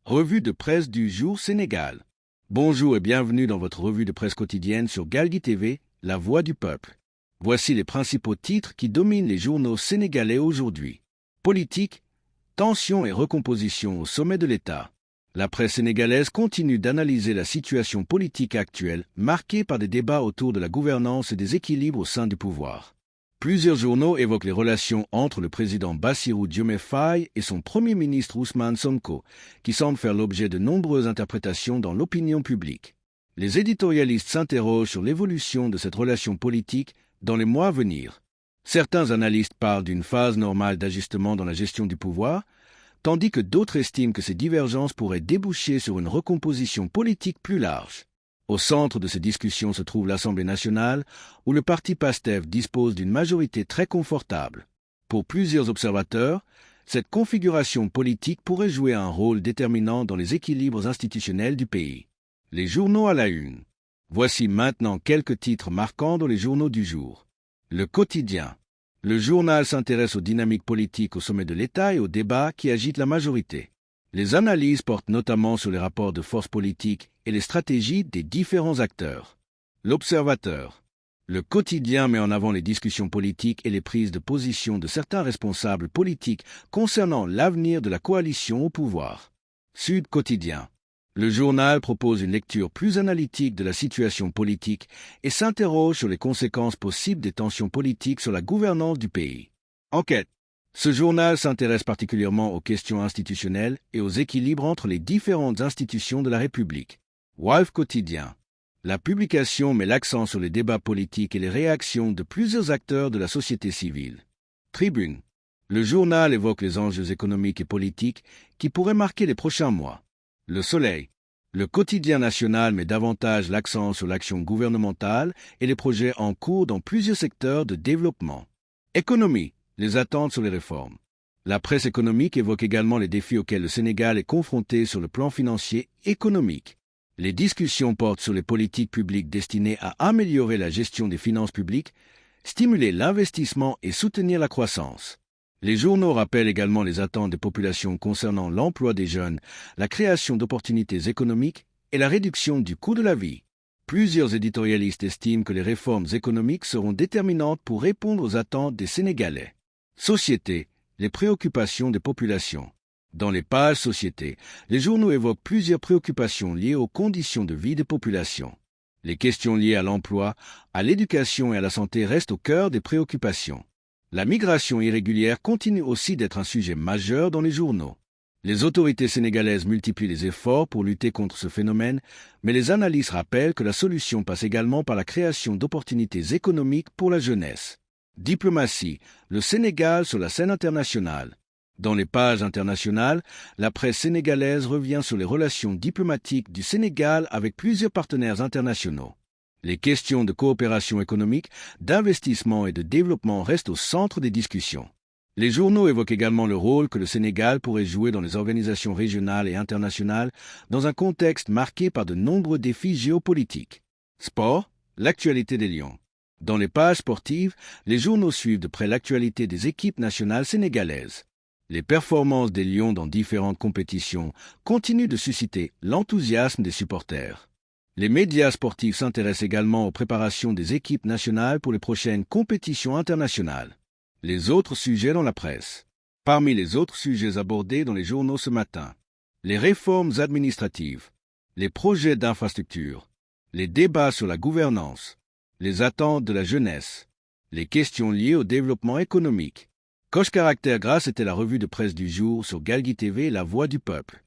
Revue de presse du jour Sénégal. Bonjour et bienvenue dans votre revue de presse quotidienne sur Galgui TV, la voix du peuple. Voici les principaux titres qui dominent les journaux sénégalais aujourd'hui. Politique, tension et recomposition au sommet de l'État. La presse sénégalaise continue d'analyser la situation politique actuelle, marquée par des débats autour de la gouvernance et des équilibres au sein du pouvoir. Plusieurs journaux évoquent les relations entre le président Bassirou Diomaye Faye et son premier ministre Ousmane Sonko, qui semblent faire l'objet de nombreuses interprétations dans l'opinion publique. Les éditorialistes s'interrogent sur l'évolution de cette relation politique dans les mois à venir. Certains analystes parlent d'une phase normale d'ajustement dans la gestion du pouvoir, tandis que d'autres estiment que ces divergences pourraient déboucher sur une recomposition politique plus large. Au centre de ces discussions se trouve l'Assemblée nationale, où le parti PASTEF dispose d'une majorité très confortable. Pour plusieurs observateurs, cette configuration politique pourrait jouer un rôle déterminant dans les équilibres institutionnels du pays. Les journaux à la une. Voici maintenant quelques titres marquants dans les journaux du jour. Le Quotidien. Le journal s'intéresse aux dynamiques politiques au sommet de l'État et aux débats qui agitent la majorité. Les analyses portent notamment sur les rapports de force politiques et les stratégies des différents acteurs. L'Observateur. Le Quotidien met en avant les discussions politiques et les prises de position de certains responsables politiques concernant l'avenir de la coalition au pouvoir. Sud Quotidien. Le journal propose une lecture plus analytique de la situation politique et s'interroge sur les conséquences possibles des tensions politiques sur la gouvernance du pays. Enquête. Ce journal s'intéresse particulièrement aux questions institutionnelles et aux équilibres entre les différentes institutions de la République. Walf Quotidien. La publication met l'accent sur les débats politiques et les réactions de plusieurs acteurs de la société civile. Tribune. Le journal évoque les enjeux économiques et politiques qui pourraient marquer les prochains mois. Le Soleil. Le quotidien national met davantage l'accent sur l'action gouvernementale et les projets en cours dans plusieurs secteurs de développement. Économie. Les attentes sur les réformes. La presse économique évoque également les défis auxquels le Sénégal est confronté sur le plan financier et économique. Les discussions portent sur les politiques publiques destinées à améliorer la gestion des finances publiques, stimuler l'investissement et soutenir la croissance. Les journaux rappellent également les attentes des populations concernant l'emploi des jeunes, la création d'opportunités économiques et la réduction du coût de la vie. Plusieurs éditorialistes estiment que les réformes économiques seront déterminantes pour répondre aux attentes des Sénégalais. Société, les préoccupations des populations. Dans les pages Société, les journaux évoquent plusieurs préoccupations liées aux conditions de vie des populations. Les questions liées à l'emploi, à l'éducation et à la santé restent au cœur des préoccupations. La migration irrégulière continue aussi d'être un sujet majeur dans les journaux. Les autorités sénégalaises multiplient les efforts pour lutter contre ce phénomène, mais les analystes rappellent que la solution passe également par la création d'opportunités économiques pour la jeunesse. Diplomatie, le Sénégal sur la scène internationale. Dans les pages internationales, la presse sénégalaise revient sur les relations diplomatiques du Sénégal avec plusieurs partenaires internationaux. Les questions de coopération économique, d'investissement et de développement restent au centre des discussions. Les journaux évoquent également le rôle que le Sénégal pourrait jouer dans les organisations régionales et internationales dans un contexte marqué par de nombreux défis géopolitiques. Sport, l'actualité des Lions. Dans les pages sportives, les journaux suivent de près l'actualité des équipes nationales sénégalaises. Les performances des Lions dans différentes compétitions continuent de susciter l'enthousiasme des supporters. Les médias sportifs s'intéressent également aux préparations des équipes nationales pour les prochaines compétitions internationales. Les autres sujets dans la presse. Parmi les autres sujets abordés dans les journaux ce matin, les réformes administratives, les projets d'infrastructure, les débats sur la gouvernance, les attentes de la jeunesse, les questions liées au développement économique. Coche Caractère Grâce était la revue de presse du jour sur Galgui TV, la voix du peuple.